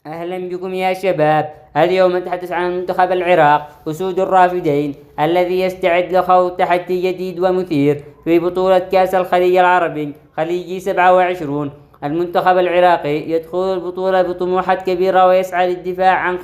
أهلا بكم يا شباب. اليوم نتحدث عن منتخب العراق أسود الرافدين الذي يستعد لخوض تحدي جديد ومثير في بطولة كأس الخليج العربي خليجي 27. المنتخب العراقي يدخل البطولة بطموحات كبيرة ويسعى للدفاع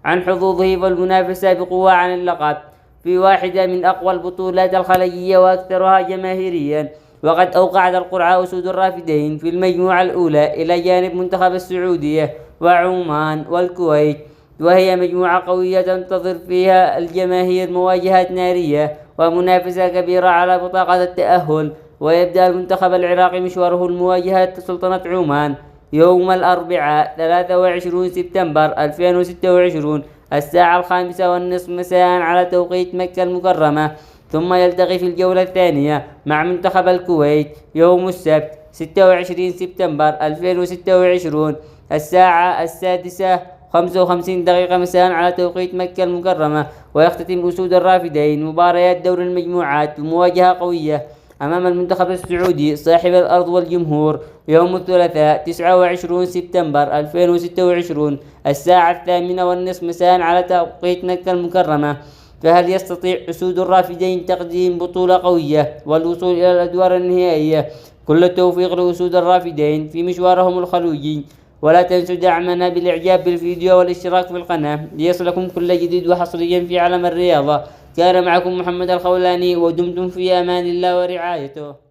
عن حظوظه والمنافسة بقوة عن اللقب في واحدة من أقوى البطولات الخليجية وأكثرها جماهيريا. وقد أوقعت القرعة أسود الرافدين في المجموعة الأولى إلى جانب منتخب السعودية وعمان والكويت، وهي مجموعة قوية تنتظر فيها الجماهير مواجهات نارية ومنافسة كبيرة على بطاقة التأهل. ويبدأ المنتخب العراقي مشواره المواجهة سلطنة عمان يوم الأربعاء 23 سبتمبر 2026 الساعة 5:30 مساء على توقيت مكة المكرمة، ثم يلتقي في الجولة الثانية مع منتخب الكويت يوم السبت 26 سبتمبر 2026 الساعة 6:55 مساء على توقيت مكة المكرمة. ويختتم أسود الرافدين مباريات دور المجموعات بمواجهة قوية أمام المنتخب السعودي صاحب الأرض والجمهور يوم الثلاثاء 29 سبتمبر 2026 الساعة 8:30 مساء على توقيت مكة المكرمة. فهل يستطيع أسود الرافدين تقديم بطولة قوية والوصول إلى الأدوار النهائية؟ كل التوفيق لأسود الرافدين في مشوارهم الخليجي، ولا تنسوا دعمنا بالإعجاب بالفيديو والاشتراك في القناة ليصلكم كل جديد وحصريا في عالم الرياضة. كان معكم محمد الخولاني، ودمتم في أمان الله ورعايته.